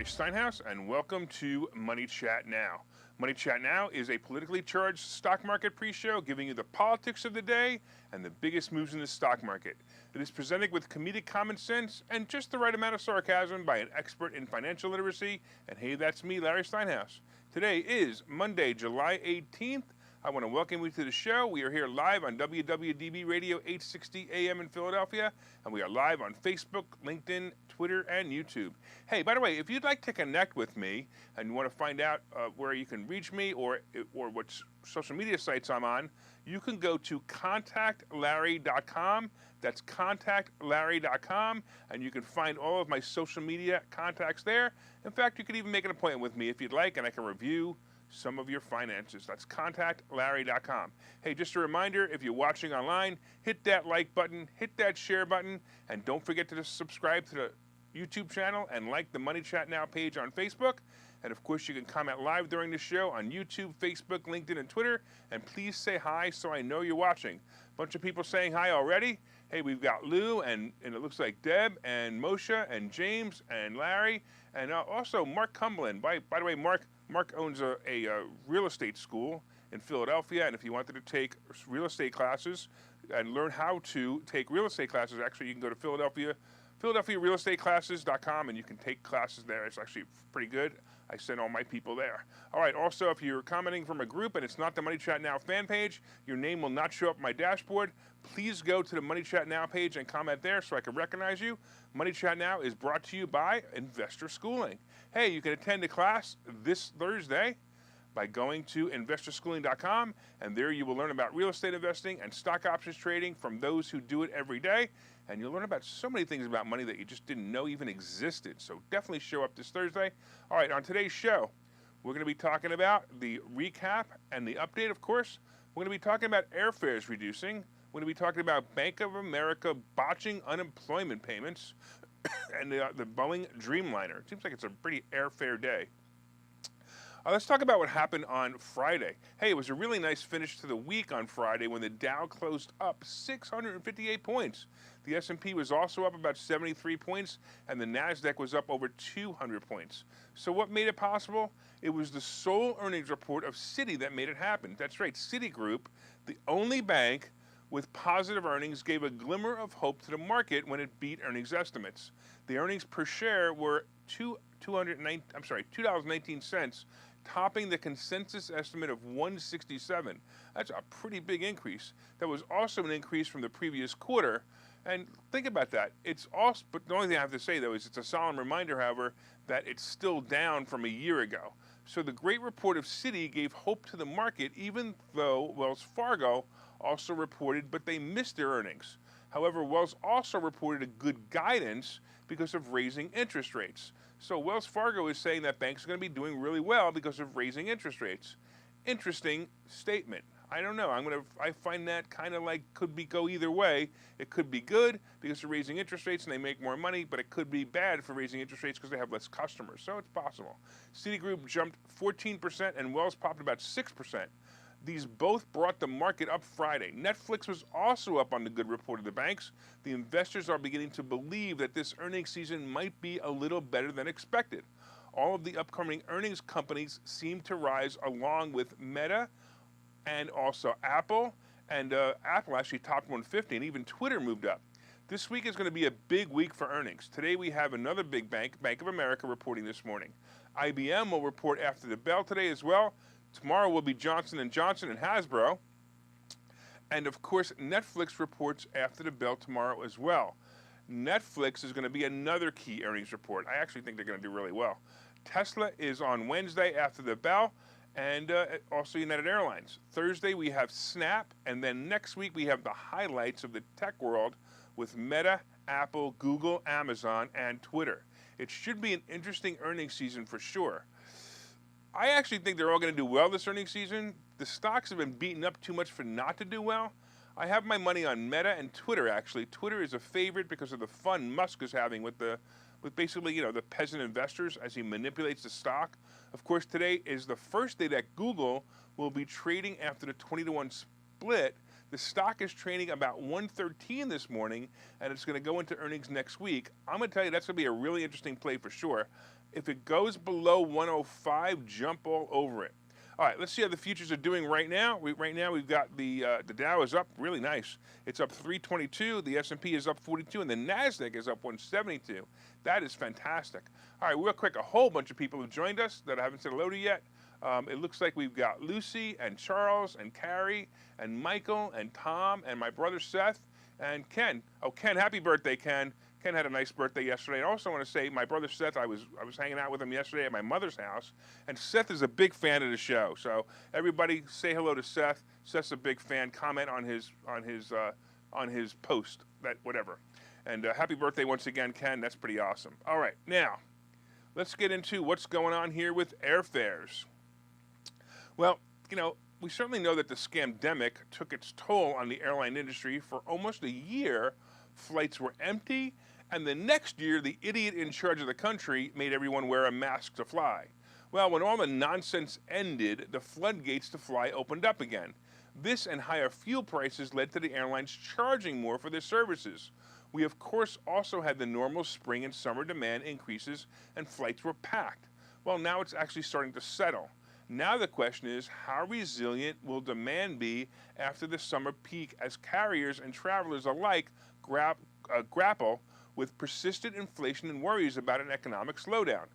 Steinhouse, and welcome to Money Chat Now. Money Chat Now is a politically charged stock market pre-show giving you the politics of the day and the biggest moves in the stock market. It is presented with comedic common sense and just the right amount of sarcasm by an expert in financial literacy. And hey, that's me, Larry Steinhouse. Today is Monday, July 18th. I want to welcome you to the show. We are here live on WWDB Radio 860 AM in Philadelphia, and we are live on Facebook, LinkedIn, Twitter, and YouTube. Hey, by the way, if you'd like to connect with me and you want to find out where you can reach me or what social media sites I'm on, you can go to contactlarry.com. That's contactlarry.com, and you can find all of my social media contacts there. In fact, you can even make an appointment with me if you'd like, and I can review some of your finances. That's contactlarry.com. Hey, just a reminder, if you're watching online, hit that like button, hit that share button, and don't forget to subscribe to the YouTube channel and like the Money Chat Now page on Facebook. And of course, you can comment live during the show on YouTube, Facebook, LinkedIn, and Twitter. And please say hi so I know you're watching. A bunch of people saying hi already. Hey, we've got Lou, and it looks like Deb, and Moshe, and James, and Larry, and also Mark Cumberland. By the way, Mark owns a real estate school in Philadelphia, and if you wanted to take real estate classes and learn how to take real estate classes, actually you can go to philadelphiarealestateclasses.com, and you can take classes there. It's actually pretty good. I send all my people there. All right, also, if you're commenting from a group and it's not the Money Chat Now fan page, your name will not show up on my dashboard. Please go to the Money Chat Now page and comment there so I can recognize you. Money Chat Now is brought to you by Investor Schooling. Hey, you can attend a class this Thursday by going to investorschooling.com, and there you will learn about real estate investing and stock options trading from those who do it every day. And you'll learn about so many things about money that you just didn't know even existed. So definitely show up this Thursday. All right, on today's show, we're going to be talking about the recap and the update, of course. We're going to be talking about airfares reducing. We're going to be talking about Bank of America botching unemployment payments and the Boeing Dreamliner. It seems like it's a pretty airfare day. Let's talk about what happened on Friday. Hey, it was a really nice finish to the week on Friday when the Dow closed up 658 points. The S&P was also up about 73 points, and the NASDAQ was up over 200 points. So what made it possible? It was the sole earnings report of Citi that made it happen. That's right, Citigroup, the only bank with positive earnings, gave a glimmer of hope to the market when it beat earnings estimates. The earnings per share were $2.19, topping the consensus estimate of $1.67. That's a pretty big increase. That was also an increase from the previous quarter. And think about that. But the only thing I have to say, though, is it's a solemn reminder, however, that it's still down from a year ago. So the great report of Citi gave hope to the market, even though Wells Fargo also reported, but they missed their earnings. However, Wells also reported a good guidance because of raising interest rates. So Wells Fargo is saying that banks are going to be doing really well because of raising interest rates. Interesting statement. I don't know. I find that kind of like go either way. It could be good because they're raising interest rates and they make more money, but it could be bad for raising interest rates because they have less customers. So it's possible. Citigroup jumped 14% and Wells popped about 6%. These both brought the market up Friday. Netflix was also up on the good report of the banks. The investors are beginning to believe that this earnings season might be a little better than expected. All of the upcoming earnings companies seem to rise along with Meta and also Apple. And Apple actually topped 150, and even Twitter moved up. This week is going to be a big week for earnings. Today we have another big bank, Bank of America, reporting this morning. IBM will report after the bell today as well. Tomorrow will be Johnson & Johnson and Hasbro. And of course, Netflix reports after the bell tomorrow as well. Netflix is going to be another key earnings report. I actually think they're going to do really well. Tesla is on Wednesday after the bell, and also United Airlines. Thursday we have Snap, and then next week we have the highlights of the tech world with Meta, Apple, Google, Amazon, and Twitter. It should be an interesting earnings season for sure. I actually think they're all going to do well this earnings season. The stocks have been beaten up too much for not to do well. I have my money on Meta and Twitter, actually. Twitter is a favorite because of the fun Musk is having with basically, the peasant investors as he manipulates the stock. Of course, today is the first day that Google will be trading after the 20-to-1 split. The stock is trading about 113 this morning, and it's going to go into earnings next week. I'm going to tell you that's going to be a really interesting play for sure. If it goes below 105, jump all over it. All right, let's see how the futures are doing right now. Right now, we've got the Dow is up really nice. It's up 322. The S&P is up 42, and the Nasdaq is up 172. That is fantastic. All right, real quick, a whole bunch of people have joined us that I haven't said hello to yet. It looks like we've got Lucy and Charles and Carrie and Michael and Tom and my brother Seth and Ken. Oh, Ken, happy birthday, Ken. Ken had a nice birthday yesterday. I also want to say my brother Seth, I was hanging out with him yesterday at my mother's house, and Seth is a big fan of the show. So everybody say hello to Seth. Seth's a big fan. Comment on his post, that whatever. And happy birthday once again, Ken. That's pretty awesome. All right, now let's get into what's going on here with airfares. Well, we certainly know that the scamdemic took its toll on the airline industry. For almost a year, flights were empty, and the next year, the idiot in charge of the country made everyone wear a mask to fly. Well, when all the nonsense ended, the floodgates to fly opened up again. This and higher fuel prices led to the airlines charging more for their services. We, of course, also had the normal spring and summer demand increases, and flights were packed. Well, now it's actually starting to settle. Now the question is, how resilient will demand be after the summer peak as carriers and travelers alike grapple with persistent inflation and worries about an economic slowdown?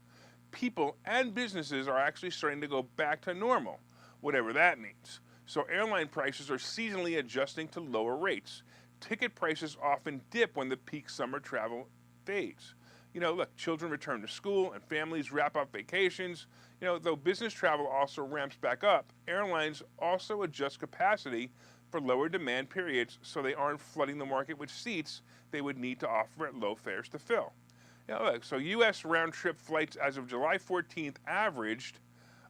People and businesses are actually starting to go back to normal, whatever that means. So airline prices are seasonally adjusting to lower rates. Ticket prices often dip when the peak summer travel fades. Look, children return to school and families wrap up vacations. Though business travel also ramps back up, airlines also adjust capacity for lower demand periods so they aren't flooding the market with seats they would need to offer at low fares to fill. Look, so U.S. round-trip flights as of July 14th averaged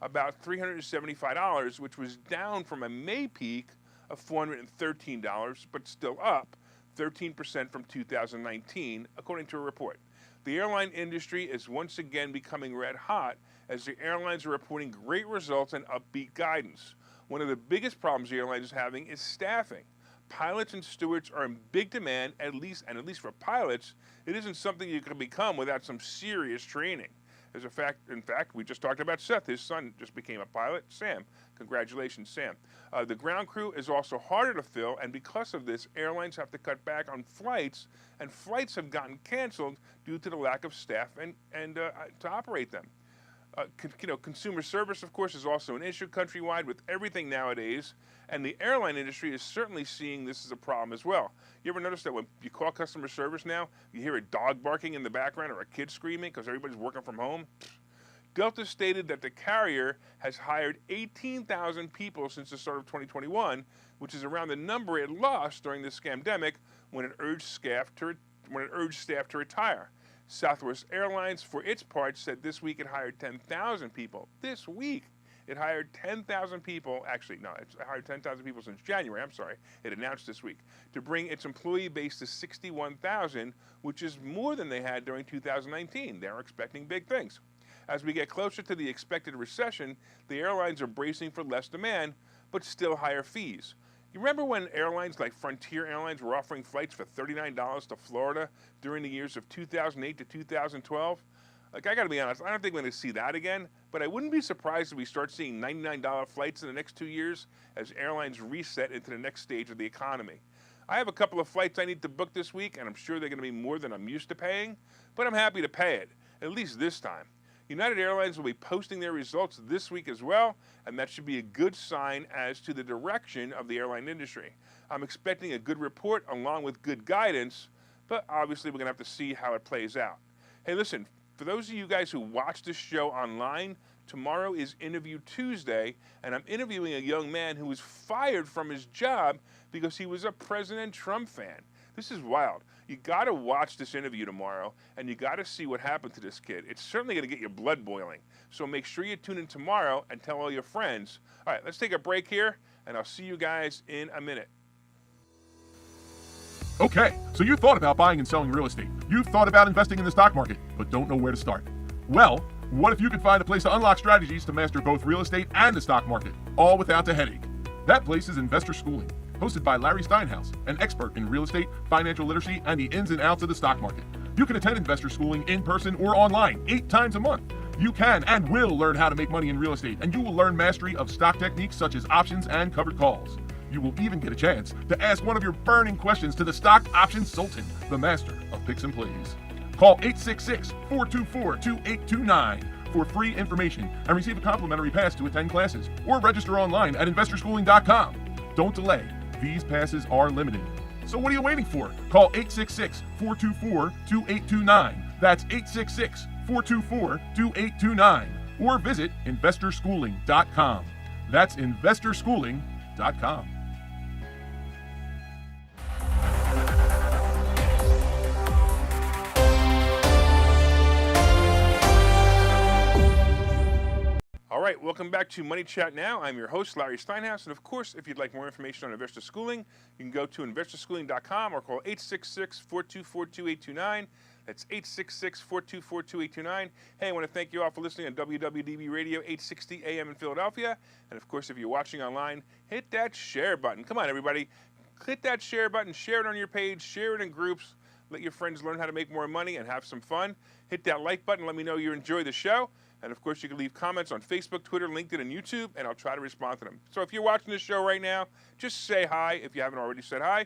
about $375, which was down from a May peak of $413, but still up 13% from 2019, according to a report. The airline industry is once again becoming red hot as the airlines are reporting great results and upbeat guidance. One of the biggest problems the airline is having is staffing. Pilots and stewards are in big demand, at least for pilots, it isn't something you can become without some serious training. In fact, we just talked about Seth. His son just became a pilot, Sam. Congratulations, Sam. The ground crew is also harder to fill, and because of this, airlines have to cut back on flights, and flights have gotten canceled due to the lack of staff and to operate them. Consumer service, of course, is also an issue countrywide with everything nowadays, and the airline industry is certainly seeing this as a problem as well. You ever notice that when you call customer service now, you hear a dog barking in the background or a kid screaming because everybody's working from home? Delta stated that the carrier has hired 18,000 people since the start of 2021, which is around the number it lost during the scamdemic when it urged staff to retire. Southwest Airlines, for its part, said this week it hired 10,000 people. This week, it hired 10,000 people. Actually, no, it's hired 10,000 people since January. I'm sorry. It announced this week to bring its employee base to 61,000, which is more than they had during 2019. They're expecting big things. As we get closer to the expected recession, the airlines are bracing for less demand, but still higher fees. You remember when airlines like Frontier Airlines were offering flights for $39 to Florida during the years of 2008 to 2012? Like, I got to be honest, I don't think we're going to see that again, but I wouldn't be surprised if we start seeing $99 flights in the next 2 years as airlines reset into the next stage of the economy. I have a couple of flights I need to book this week, and I'm sure they're going to be more than I'm used to paying, but I'm happy to pay it, at least this time. United Airlines will be posting their results this week as well, and that should be a good sign as to the direction of the airline industry. I'm expecting a good report along with good guidance, but obviously we're going to have to see how it plays out. Hey, listen, for those of you guys who watch this show online, tomorrow is Interview Tuesday, and I'm interviewing a young man who was fired from his job because he was a President Trump fan. This is wild. You got to watch this interview tomorrow, and you got to see what happened to this kid. It's certainly going to get your blood boiling. So make sure you tune in tomorrow and tell all your friends. All right, let's take a break here, and I'll see you guys in a minute. Okay, so you thought about buying and selling real estate. You've thought about investing in the stock market, but don't know where to start. Well, what if you could find a place to unlock strategies to master both real estate and the stock market, all without the headache? That place is Investor Schooling, hosted by Larry Steinhouse, an expert in real estate, financial literacy, and the ins and outs of the stock market. You can attend Investor Schooling in person or online 8 times a month. You can and will learn how to make money in real estate, and you will learn mastery of stock techniques such as options and covered calls. You will even get a chance to ask one of your burning questions to the stock options sultan, the master of picks and plays. Call 866-424-2829 for free information and receive a complimentary pass to attend classes, or register online at investorschooling.com. Don't delay. These passes are limited. So what are you waiting for? Call 866-424-2829. That's 866-424-2829. Or visit investorschooling.com. That's investorschooling.com. All right, welcome back to Money Chat Now. I'm your host, Larry Steinhouse. And of course, if you'd like more information on investor schooling, you can go to investorschooling.com or call 866-424-2829. That's 866-424-2829. Hey, I want to thank you all for listening on WWDB Radio 860 AM in Philadelphia. And of course, if you're watching online, hit that share button. Come on, everybody. Hit that share button, share it on your page, share it in groups. Let your friends learn how to make more money and have some fun. Hit that like button. Let me know you enjoy the show. And of course, you can leave comments on Facebook, Twitter, LinkedIn, and YouTube, and I'll try to respond to them. So if you're watching this show right now, just say hi if you haven't already said hi,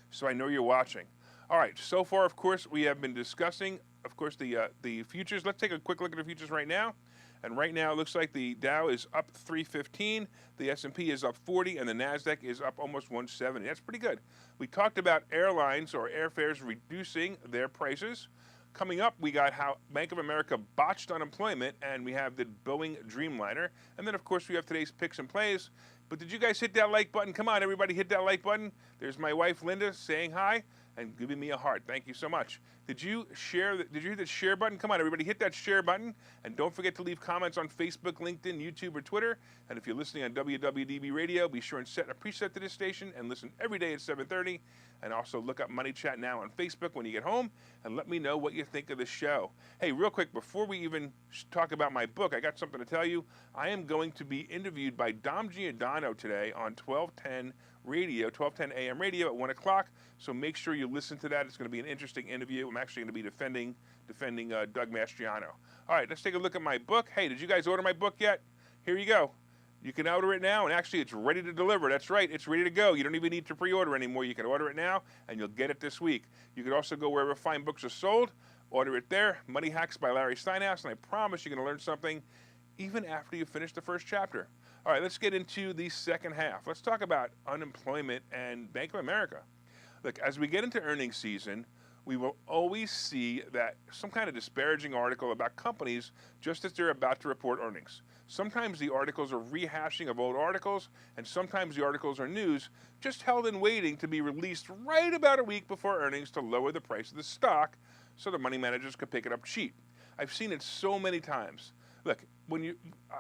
so I know you're watching. All right, so far, of course, we have been discussing, of course, the futures. Let's take a quick look at the futures right now. And right now, it looks like the Dow is up 315, the S&P is up 40, and the NASDAQ is up almost 170. That's pretty good. We talked about airlines or airfares reducing their prices. Coming up, we got how Bank of America botched unemployment, and we have the Boeing Dreamliner. And then, of course, we have today's picks and plays. But did you guys hit that like button? Come on, everybody, hit that like button. There's my wife, Linda, saying hi and giving me a heart. Thank you so much. Did you hit the share button? Come on, everybody, hit that share button. And don't forget to leave comments on Facebook, LinkedIn, YouTube, or Twitter. And if you're listening on WWDB Radio, be sure and set a preset to this station and listen every day at 7:30. And also look up Money Chat Now on Facebook when you get home and let me know what you think of the show. Hey, real quick, before we even talk about my book, I got something to tell you. I am going to be interviewed by Dom Giordano today on 1210 Radio, 1210 AM radio at 1 o'clock. So make sure you listen to that. It's going to be an interesting interview. I'm actually going to be defending Doug Mastriano. All right, let's take a look at my book. Hey, did you guys order my book yet? Here you go. You can order it now, and actually it's ready to deliver. That's right, it's ready to go. You don't even need to pre-order anymore. You can order it now, and you'll get it this week. You can also go wherever fine books are sold, order it there. Money Hacks by Larry Steinhouse, and I promise you're going to learn something even after you finish the first chapter. All right, let's get into the second half. Let's talk about unemployment and Bank of America. Look, as we get into earnings season, we will always see that some kind of disparaging article about companies just as they're about to report earnings. Sometimes the articles are rehashing of old articles, and sometimes the articles are news just held in waiting to be released right about a week before earnings to lower the price of the stock so the money managers could pick it up cheap. I've seen it so many times. Look,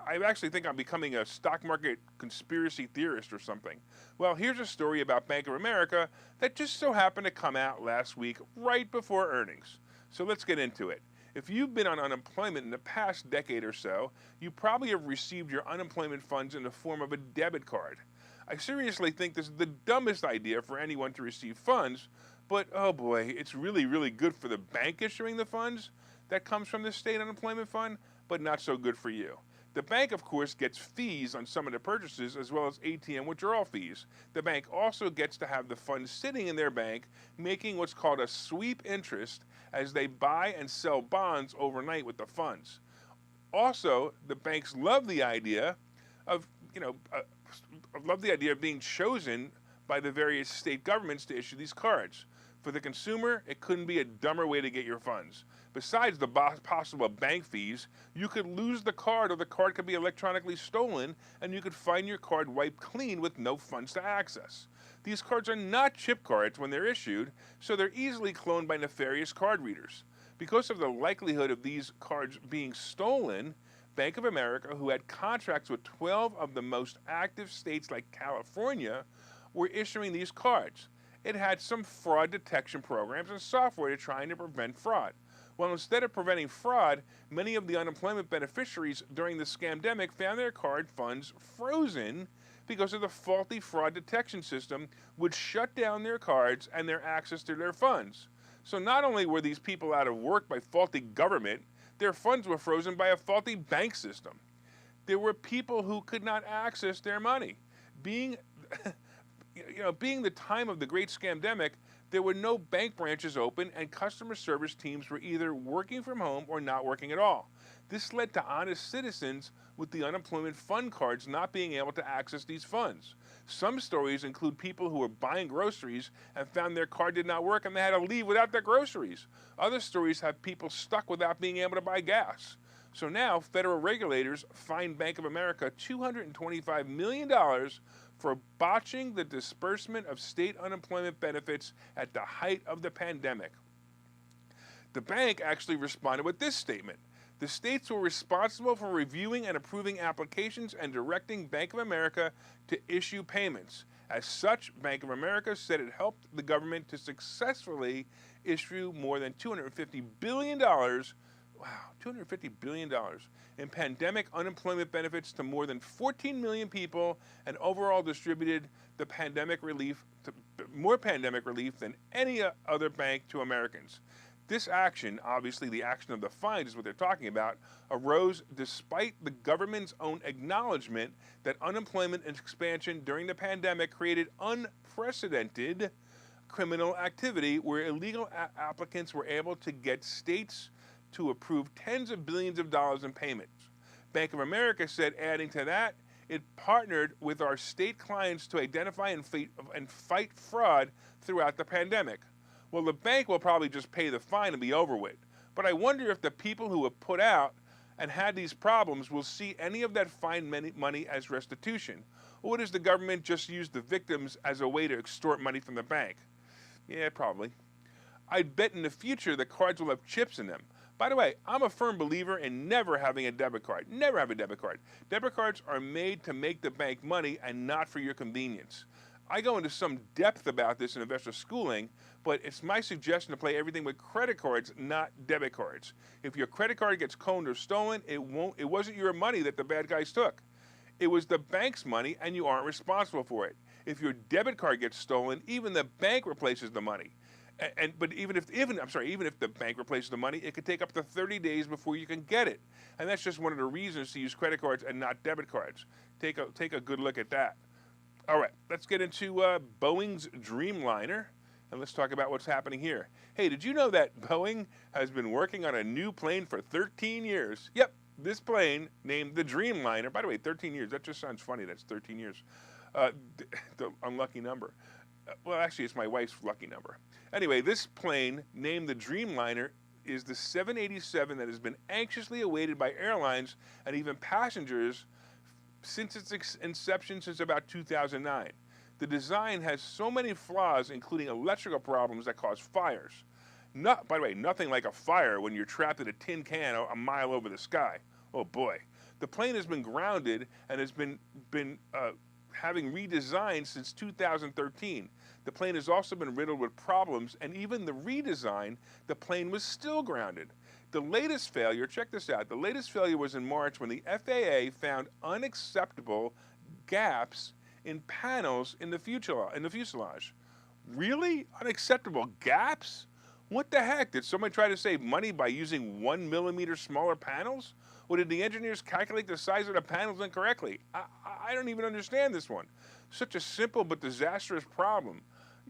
I actually think I'm becoming a stock market conspiracy theorist or something. Well, here's a story about Bank of America that just so happened to come out last week right before earnings. So let's get into it. If you've been on unemployment in the past decade or so, you probably have received your unemployment funds in the form of a debit card. I seriously think this is the dumbest idea for anyone to receive funds, but oh boy, it's really, really good for the bank issuing the funds that comes from the state unemployment fund, but not so good for you. The bank, of course, gets fees on some of the purchases as well as ATM withdrawal fees. The bank also gets to have the funds sitting in their bank, making what's called a sweep interest as they buy and sell bonds overnight with the funds. Also, the banks love the idea of, being chosen by the various state governments to issue these cards. For the consumer, it couldn't be a dumber way to get your funds. Besides the possible bank fees, you could lose the card or the card could be electronically stolen and you could find your card wiped clean with no funds to access. These cards are not chip cards when they're issued, so they're easily cloned by nefarious card readers. Because of the likelihood of these cards being stolen, Bank of America, who had contracts with 12 of the most active states like California, were issuing these cards. It had some fraud detection programs and software trying to prevent fraud. Well, instead of preventing fraud, many of the unemployment beneficiaries during the scamdemic found their card funds frozen because of the faulty fraud detection system would shut down their cards and their access to their funds. So not only were these people out of work by faulty government, Their funds were frozen by a faulty bank system. There were people who could not access their money. Being, being the time of the great scamdemic, there were no bank branches open and customer service teams were either working from home or not working at all. This led to honest citizens with the unemployment fund cards not being able to access these funds. Some stories include people who were buying groceries and found their card did not work and they had to leave without their groceries. Other stories have people stuck without being able to buy gas. So now federal regulators fined Bank of America $225 million for botching the disbursement of state unemployment benefits at the height of the pandemic. The bank actually responded with this statement. The states were responsible for reviewing and approving applications and directing Bank of America to issue payments. As such, Bank of America said it helped the government to successfully issue more than $250 billion, $250 billion in pandemic unemployment benefits to more than 14 million people and overall distributed the more pandemic relief than any other bank to Americans. This action, obviously the action of the fines is what they're talking about, arose despite the government's own acknowledgement that unemployment expansion during the pandemic created unprecedented criminal activity where illegal applicants were able to get states to approve tens of billions of dollars in payments. Bank of America said, adding to that, it partnered with our state clients to identify and fight fraud throughout the pandemic. Well, the bank will probably just pay the fine and be over with. But I wonder if the people who have put out and had these problems will see any of that fine money as restitution. Or does the government just use the victims as a way to extort money from the bank? Yeah, probably. I'd bet in the future the cards will have chips in them. By the way, I'm a firm believer in never having a debit card. Never have a debit card. Debit cards are made to make the bank money and not for your convenience. I go into some depth about this in investor schooling, but it's my suggestion to play everything with credit cards, not debit cards. If your credit card gets coned or stolen, it wasn't your money that the bad guys took. It was the bank's money and you aren't responsible for it. If your debit card gets stolen, even the bank replaces the money. But even if the bank replaces the money, it could take up to 30 days before you can get it. And that's just one of the reasons to use credit cards and not debit cards. Take a good look at that. All right, let's get into Boeing's Dreamliner, and let's talk about what's happening here. Hey, did you know that Boeing has been working on a new plane for 13 years? Yep, this plane, named the Dreamliner. By the way, 13 years, that just sounds funny, that's 13 years. The unlucky number. Well, actually, it's my wife's lucky number. Anyway, this plane, named the Dreamliner, is the 787 that has been anxiously awaited by airlines and even passengers since its inception since about 2009. The design has so many flaws, including electrical problems that cause fires. By the way, nothing like a fire when you're trapped in a tin can a mile over the sky. Oh boy. The plane has been grounded and has been having redesigned since 2013. The plane has also been riddled with problems, and even the redesign, the plane was still grounded. The latest failure, check this out, the latest failure was in March when the FAA found unacceptable gaps in panels in the fuselage. Really? Unacceptable gaps? What the heck? Did someone try to save money by using 1 millimeter smaller panels? Or did the engineers calculate the size of the panels incorrectly? I don't even understand this one. Such a simple but disastrous problem.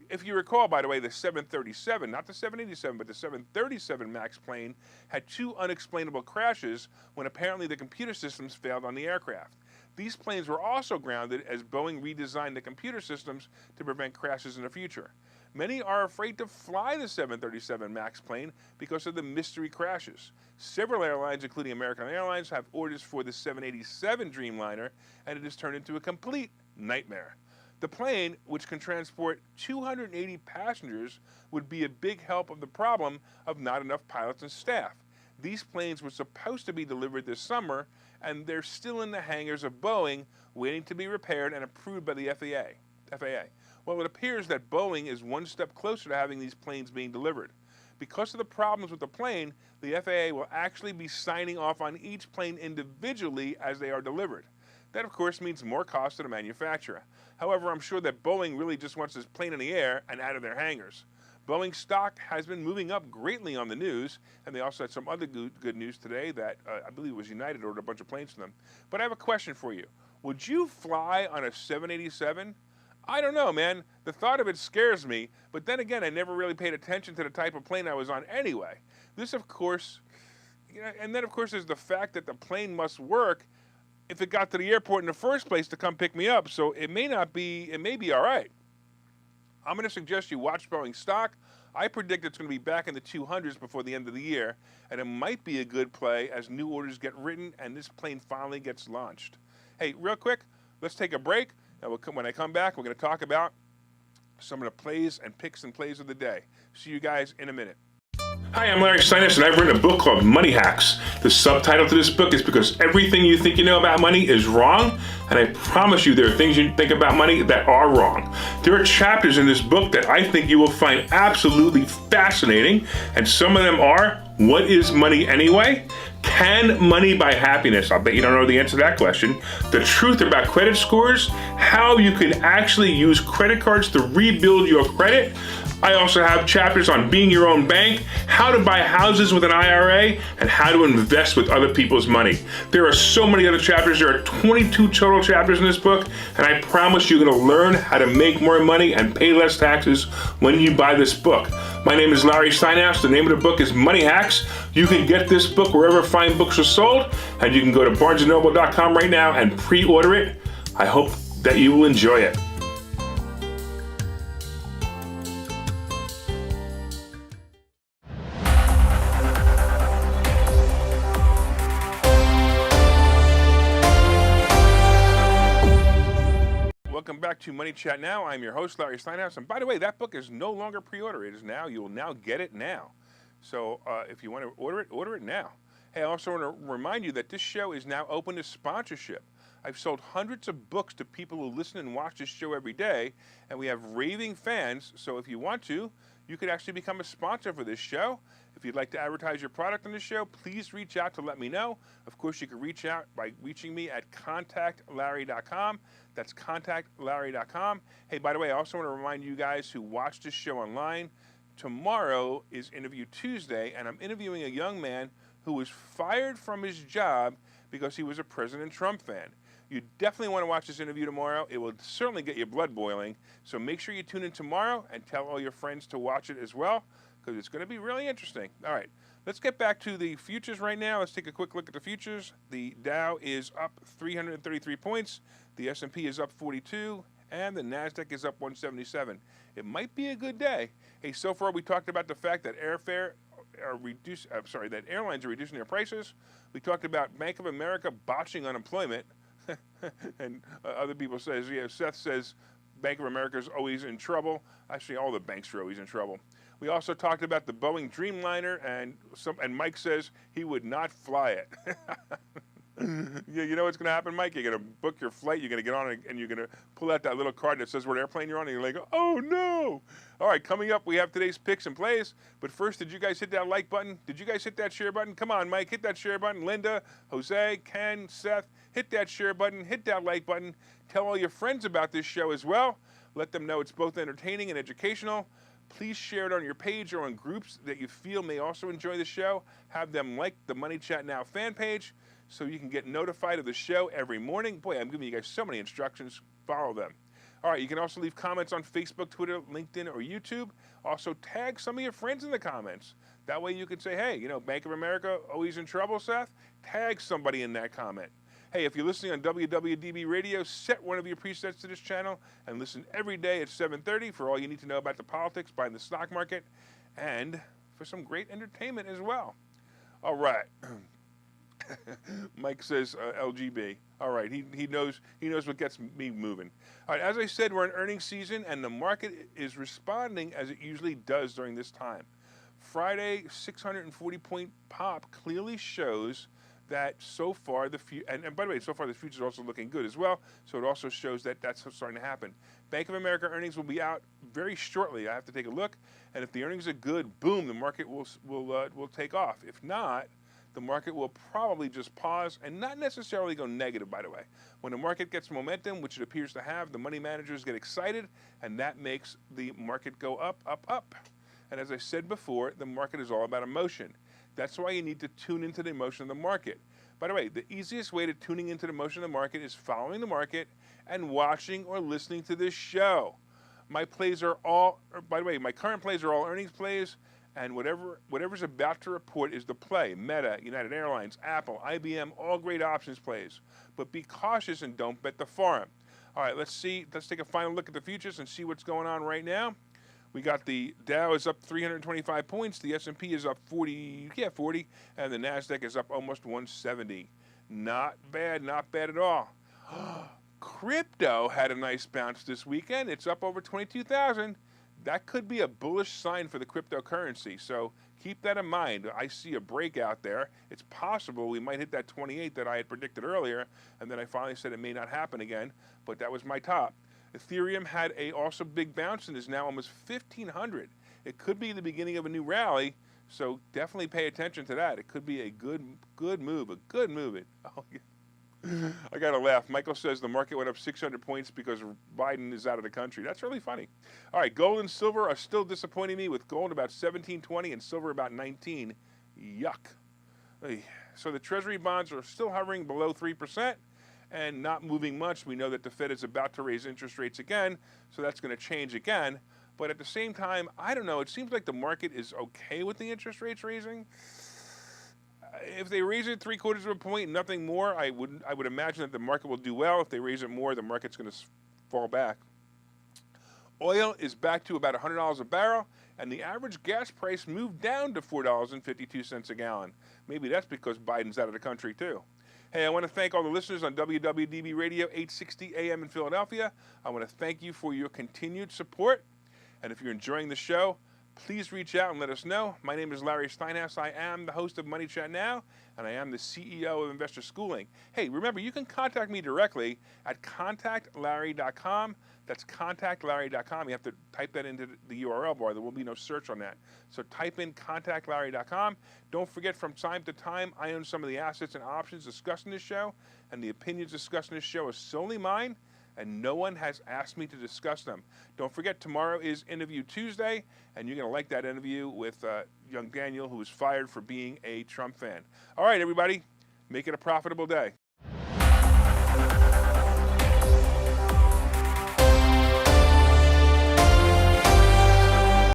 If you recall, by the way, the 737, not the 787, but the 737 MAX plane had two unexplainable crashes when apparently the computer systems failed on the aircraft. These planes were also grounded as Boeing redesigned the computer systems to prevent crashes in the future. Many are afraid to fly the 737 MAX plane because of the mystery crashes. Several airlines, including American Airlines, have orders for the 787 Dreamliner, and it has turned into a complete nightmare. The plane, which can transport 280 passengers, would be a big help of the problem of not enough pilots and staff. These planes were supposed to be delivered this summer, and they're still in the hangars of Boeing, waiting to be repaired and approved by the FAA. Well, it appears that Boeing is one step closer to having these planes being delivered. Because of the problems with the plane, the FAA will actually be signing off on each plane individually as they are delivered. That, of course, means more cost to the manufacturer. However, I'm sure that Boeing really just wants this plane in the air and out of their hangars. Boeing stock has been moving up greatly on the news, and they also had some other good news today that I believe it was United ordered a bunch of planes from them. But I have a question for you. Would you fly on a 787? I don't know, man. The thought of it scares me, but then again, I never really paid attention to the type of plane I was on anyway. This, of course, and then, of course, there's the fact that the plane must work if it got to the airport in the first place to come pick me up, so it may be all right. I'm going to suggest you watch Boeing stock. I predict it's going to be back in the 200s before the end of the year, and it might be a good play as new orders get written and this plane finally gets launched. Hey, real quick, let's take a break, and when I come back, we're going to talk about some of the plays and picks and plays of the day. See you guys in a minute. Hi, I'm Larry Steinhouse, and I've written a book called Money Hacks. The subtitle to this book is because everything you think you know about money is wrong, and I promise you there are things you think about money that are wrong. There are chapters in this book that I think you will find absolutely fascinating, and some of them are, what is money anyway? Can money buy happiness? I'll bet you don't know the answer to that question. The truth about credit scores, how you can actually use credit cards to rebuild your credit. I also have chapters on being your own bank, how to buy houses with an IRA, and how to invest with other people's money. There are so many other chapters. There are 22 total chapters in this book, and I promise you're going to learn how to make more money and pay less taxes when you buy this book. My name is Larry Steinhouse. The name of the book is Money Hacks. You can get this book wherever fine books are sold, and you can go to barnesandnoble.com right now and pre-order it. I hope that you will enjoy it. Welcome back to Money Chat Now. I'm your host, Larry Steinhouse. And by the way, that book is no longer pre-order. It is now. You will now get it now. So if you want to order it now. Hey, I also want to remind you that this show is now open to sponsorship. I've sold hundreds of books to people who listen and watch this show every day, and we have raving fans. So if you want to, you could actually become a sponsor for this show. If you'd like to advertise your product on the show, please reach out to let me know. Of course, you can reach out by reaching me at contactlarry.com. That's contactlarry.com. Hey, by the way, I also want to remind you guys who watch this show online, tomorrow is Interview Tuesday, and I'm interviewing a young man who was fired from his job because he was a President Trump fan. You definitely want to watch this interview tomorrow. It will certainly get your blood boiling. So make sure you tune in tomorrow and tell all your friends to watch it as well, because it's going to be really interesting. All right, let's get back to the futures right now. Let's take a quick look at the futures. The Dow is up 333 points. The S&P is up 42. And the NASDAQ is up 177. It might be a good day. Hey, so far we talked about the fact that that airlines are reducing their prices. We talked about Bank of America botching unemployment. And other people says, yeah, Seth says Bank of America is always in trouble. Actually, all the banks are always in trouble. We also talked about the Boeing Dreamliner, and Mike says he would not fly it. Yeah, you know what's going to happen, Mike? You're going to book your flight, you're going to get on it, and you're going to pull out that little card that says what airplane you're on, and you're like, oh, no. All right, coming up, we have today's picks and plays. But first, did you guys hit that like button? Did you guys hit that share button? Come on, Mike, hit that share button. Linda, Jose, Ken, Seth, hit that share button, hit that like button. Tell all your friends about this show as well. Let them know it's both entertaining and educational. Please share it on your page or on groups that you feel may also enjoy the show. Have them like the Money Chat Now fan page so you can get notified of the show every morning. Boy, I'm giving you guys so many instructions. Follow them. All right, you can also leave comments on Facebook, Twitter, LinkedIn, or YouTube. Also, tag some of your friends in the comments. That way you can say, hey, you know, Bank of America, always in trouble, Seth? Tag somebody in that comment. Hey, if you're listening on WWDB Radio, set one of your presets to this channel and listen every day at 7:30 for all you need to know about the politics behind the stock market and for some great entertainment as well. All right. Mike says LGB. All right, he knows what gets me moving. All right, as I said, we're in earnings season, and the market is responding as it usually does during this time. Friday 640-point pop clearly shows that so far and by the way, so far the future is also looking good as well. So it also shows that that's starting to happen. Bank of America earnings will be out very shortly. I have to take a look, and if the earnings are good, boom, the market will take off. If not, the market will probably just pause and not necessarily go negative, by the way. When the market gets momentum, which it appears to have, the money managers get excited, and that makes the market go up, up, up. And as I said before, the market is all about emotion. That's why you need to tune into the emotion of the market. By the way, the easiest way to tuning into the emotion of the market is following the market and watching or listening to this show. My plays are all, by the way, my current plays are all earnings plays, and whatever's about to report is the play. Meta, United Airlines, Apple, IBM, all great options plays. But be cautious and don't bet the farm. All right, let's take a final look at the futures and see what's going on right now. We got the Dow is up 325 points, the S&P is up 40, and the NASDAQ is up almost 170. Not bad at all. Crypto had a nice bounce this weekend. It's up over 22,000. That could be a bullish sign for the cryptocurrency, so keep that in mind. I see a breakout there. It's possible we might hit that 28 that I had predicted earlier, and then I finally said it may not happen again, but that was my top. Ethereum had a also big bounce and is now almost 1,500. It could be the beginning of a new rally, so definitely pay attention to that. It could be a good move, Oh, yeah. I got to laugh. Michael says the market went up 600 points because Biden is out of the country. That's really funny. All right, gold and silver are still disappointing me, with gold about 17.20 and silver about 19. Yuck. So the Treasury bonds are still hovering below 3%. And not moving much. We know that the Fed is about to raise interest rates again, so that's going to change again. But at the same time, I don't know, it seems like the market is okay with the interest rates raising. If they raise it 3/4 of a point, nothing more, I would imagine that the market will do well. If they raise it more, the market's going to fall back. Oil is back to about $100 a barrel, and the average gas price moved down to $4.52 a gallon. Maybe that's because Biden's out of the country too. Hey, I want to thank all the listeners on WWDB Radio 860 AM in Philadelphia. I want to thank you for your continued support. And if you're enjoying the show, please reach out and let us know. My name is Larry Steinhouse. I am the host of Money Chat Now, and I am the CEO of Investor Schooling. Hey, remember, you can contact me directly at contactlarry.com. That's contactlarry.com. You have to type that into the URL bar. There will be no search on that. So type in contactlarry.com. Don't forget, from time to time, I own some of the assets and options discussed in this show, and the opinions discussed in this show are solely mine, and no one has asked me to discuss them. Don't forget, tomorrow is Interview Tuesday, and you're going to like that interview with young Daniel, who was fired for being a Trump fan. All right, everybody, make it a profitable day.